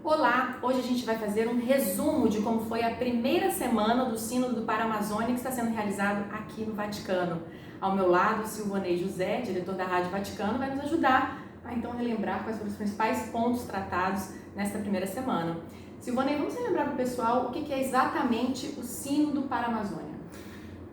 Olá! Hoje a gente vai fazer um resumo de como foi a primeira semana do Sínodo do Paramazônia que está sendo realizado aqui no Vaticano. Ao meu lado, Silvonei José, diretor da Rádio Vaticano, vai nos ajudar a então relembrar quais foram os principais pontos tratados nesta primeira semana. Silvonei, vamos relembrar para o pessoal o que é exatamente o Sínodo Paramazônia.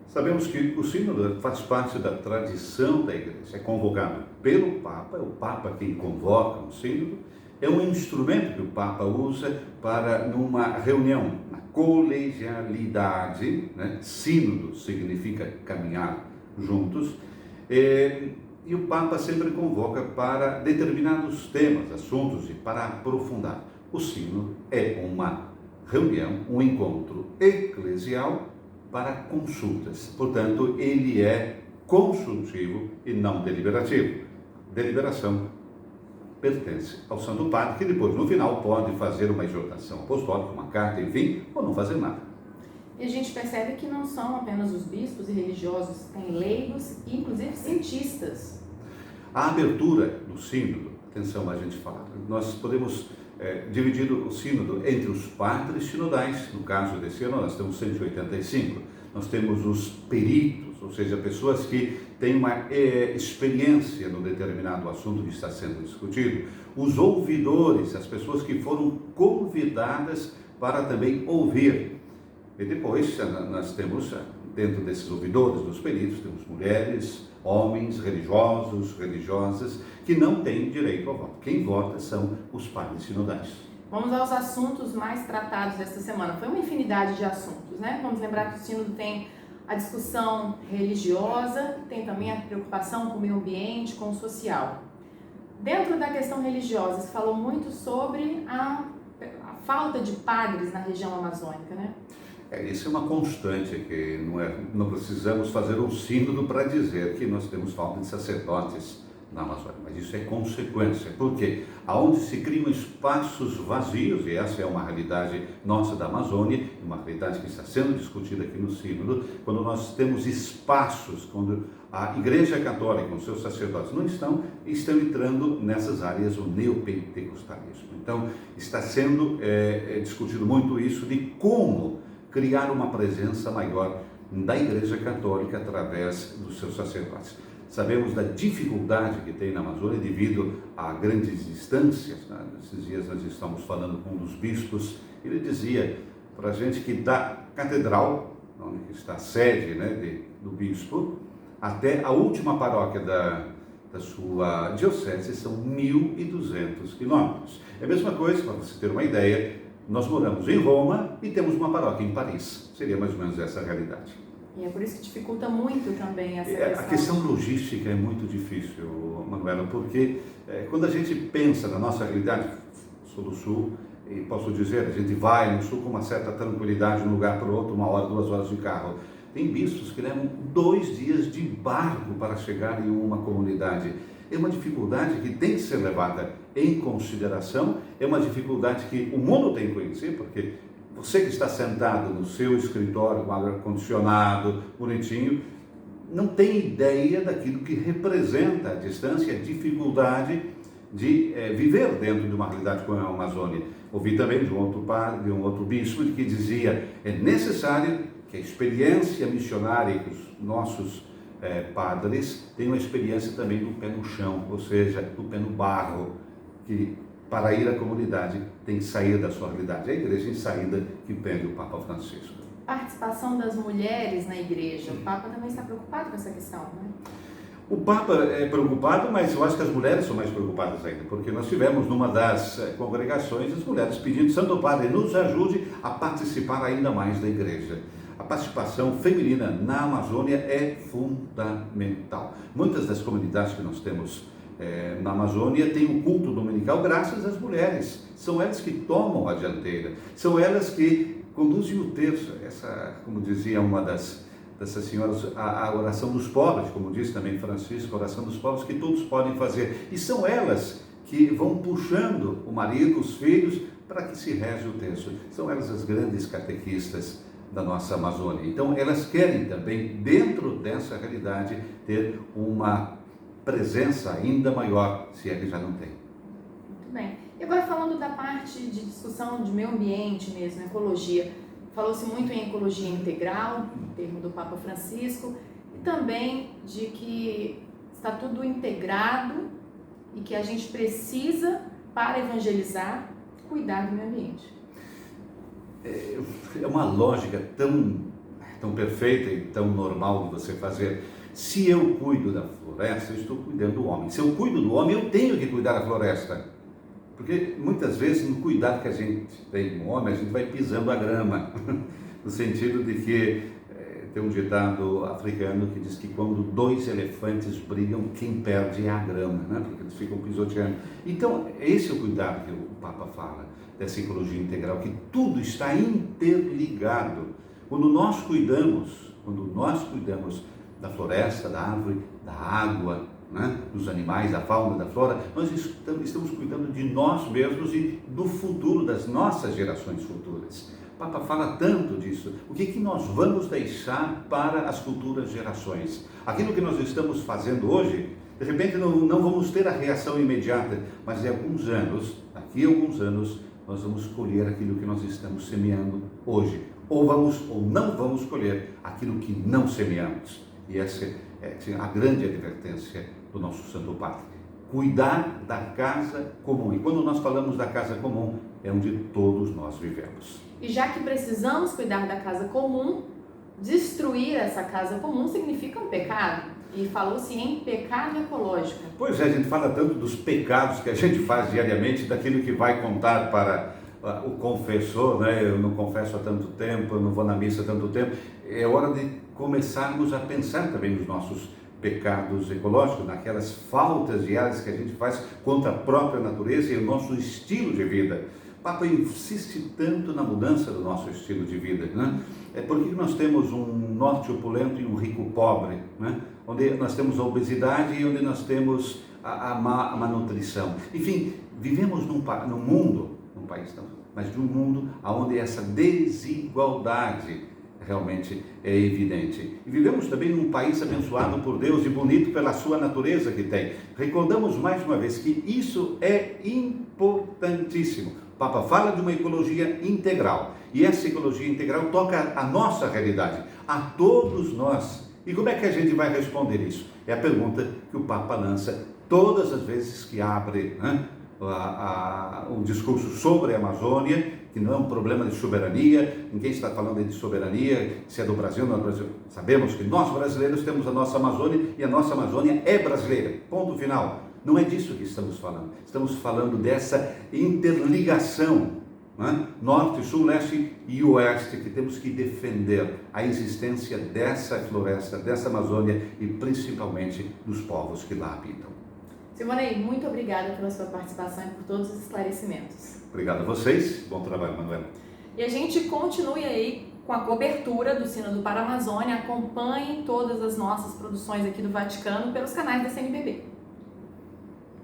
Sabemos que o Sínodo faz parte da tradição da Igreja, é convocado pelo Papa, é o Papa quem convoca o Sínodo, é um instrumento que o Papa usa para, numa reunião, na colegialidade, né? Sínodo significa caminhar juntos, e o Papa sempre convoca para determinados temas, assuntos, e para aprofundar. O Sínodo é uma reunião, um encontro eclesial para consultas. Portanto, ele é consultivo e não deliberativo. Deliberação pertence ao Santo Padre, que depois, no final, pode fazer uma exortação apostólica, uma carta, enfim, ou não fazer nada. E a gente percebe que não são apenas os bispos e religiosos, tem leigos e, inclusive, cientistas. A abertura do Sínodo, atenção a gente falar, nós podemos dividir o Sínodo entre os padres sinodais, no caso desse ano nós temos 185, nós temos os peritos, ou seja, pessoas que têm uma experiência no determinado assunto que está sendo discutido, os ouvidores, as pessoas que foram convidadas para também ouvir. E depois nós temos, dentro desses ouvidores, dos peritos, temos mulheres, homens, religiosos, religiosas, que não têm direito ao voto. Quem vota são os padres sinodais. Vamos aos assuntos mais tratados desta semana. Foi uma infinidade de assuntos, né? Vamos lembrar que o Sínodo tem a discussão religiosa, tem também a preocupação com o meio ambiente, com o social. Dentro da questão religiosa, se falou muito sobre a falta de padres na região amazônica, né? Isso é uma constante, que não precisamos fazer um sínodo para dizer que nós temos falta de sacerdotes na Amazônia, mas isso é consequência, porque aonde se criam espaços vazios, e essa é uma realidade nossa da Amazônia, uma realidade que está sendo discutida aqui no Sínodo, quando nós temos espaços, quando a Igreja Católica, os seus sacerdotes não estão entrando nessas áreas o neopentecostalismo. Então, está sendo discutido muito isso de como criar uma presença maior da Igreja Católica através dos seus sacerdotes. Sabemos da dificuldade que tem na Amazônia devido a grandes distâncias. Né? Esses dias nós estamos falando com um dos bispos, ele dizia para a gente que da catedral, onde está a sede, né, do bispo, até a última paróquia da sua diocese são 1.200 quilômetros. É a mesma coisa, para você ter uma ideia, nós moramos em Roma e temos uma paróquia em Paris. Seria mais ou menos essa a realidade. E é por isso que dificulta muito também essa questão. A questão logística é muito difícil, Manuela, porque quando a gente pensa na nossa realidade, sou do Sul, e posso dizer, a gente vai no Sul com uma certa tranquilidade de um lugar para o outro, 1 hora, 2 horas de carro. Tem bispos que levam 2 dias de barco para chegar em uma comunidade. É uma dificuldade que tem que ser levada em consideração, é uma dificuldade que o mundo tem que conhecer, porque você que está sentado no seu escritório com ar-condicionado, bonitinho, não tem ideia daquilo que representa a distância, a dificuldade de viver dentro de uma realidade como a Amazônia. Ouvi também de um outro padre, de um outro bispo, que dizia é necessário que a experiência missionária, que os nossos padres tenham uma experiência também do pé no chão, ou seja, do pé no barro, que para ir à comunidade tem que sair da sua realidade. É a igreja em saída que pede o Papa Francisco. Participação das mulheres na igreja. O Papa também está preocupado com essa questão, né? O Papa é preocupado, mas eu acho que as mulheres são mais preocupadas ainda, porque nós tivemos numa das congregações as mulheres pedindo: Santo Padre, nos ajude a participar ainda mais da igreja. A participação feminina na Amazônia é fundamental. Muitas das comunidades que nós temos na Amazônia tem o culto dominical graças às mulheres. São elas que tomam a dianteira, são elas que conduzem o terço. Essa, como dizia uma dessas senhoras, a oração dos pobres, como diz também Francisco, a oração dos pobres que todos podem fazer. E são elas que vão puxando o marido, os filhos, para que se reze o terço. São elas as grandes catequistas da nossa Amazônia. Então, elas querem também, dentro dessa realidade, ter uma presença ainda maior, se é que já não tem. Muito bem. E agora falando da parte de discussão de meio ambiente mesmo, ecologia, falou-se muito em ecologia integral, no termo do Papa Francisco, e também de que está tudo integrado e que a gente precisa, para evangelizar, cuidar do meio ambiente. É uma lógica tão perfeita e tão normal de você fazer. Se eu cuido da floresta, eu estou cuidando do homem. Se eu cuido do homem, eu tenho que cuidar da floresta. Porque muitas vezes, no cuidado que a gente tem com o homem, a gente vai pisando a grama. No sentido de que tem um ditado africano que diz que quando dois elefantes brigam, quem perde é a grama, né? Porque eles ficam pisoteando. Então, esse é o cuidado que o Papa fala, dessa ecologia integral, que tudo está interligado. Quando nós cuidamos da floresta, da árvore, da água, né, dos animais, da fauna, da flora, nós estamos cuidando de nós mesmos e do futuro, das nossas gerações futuras. O Papa fala tanto disso. O que nós vamos deixar para as futuras gerações? Aquilo que nós estamos fazendo hoje, de repente não vamos ter a reação imediata, mas daqui a alguns anos, nós vamos colher aquilo que nós estamos semeando hoje. Ou não vamos colher aquilo que não semeamos. E essa é a grande advertência do nosso Santo Padre. Cuidar da casa comum. E quando nós falamos da casa comum, é onde todos nós vivemos. E já que precisamos cuidar da casa comum, destruir essa casa comum significa um pecado. E falou-se em pecado ecológico. Pois é, a gente fala tanto dos pecados que a gente faz diariamente, daquilo que vai contar para o confessor, né? Eu não confesso há tanto tempo, eu não vou na missa há tanto tempo. É hora de começarmos a pensar também nos nossos pecados ecológicos, naquelas faltas diárias que a gente faz contra a própria natureza e o nosso estilo de vida. O Papa insiste tanto na mudança do nosso estilo de vida, né? É porque nós temos um norte opulento e um rico pobre, né? Onde nós temos a obesidade e onde nós temos a má nutrição. Enfim, vivemos num país não, mas de um mundo onde essa desigualdade realmente é evidente. E vivemos também num país abençoado por Deus e bonito pela sua natureza que tem. Recordamos mais uma vez que isso é importantíssimo. O Papa fala de uma ecologia integral. E essa ecologia integral toca a nossa realidade, a todos nós. E como é que a gente vai responder isso? É a pergunta que o Papa lança todas as vezes que abre, né, um discurso sobre a Amazônia, que não é um problema de soberania. Ninguém está falando de soberania, se é do Brasil ou não é do Brasil. Sabemos que nós brasileiros temos a nossa Amazônia e a nossa Amazônia é brasileira, ponto final. Não é disso que estamos falando. Estamos falando dessa interligação, né? Norte, sul, leste e oeste, que temos que defender a existência dessa floresta, dessa Amazônia e principalmente dos povos que lá habitam. Silvanei, muito obrigada pela sua participação e por todos os esclarecimentos. Obrigado a vocês. Bom trabalho, Manuela. E a gente continue aí com a cobertura do Sínodo para a Amazônia. Acompanhe todas as nossas produções aqui do Vaticano pelos canais da CNBB.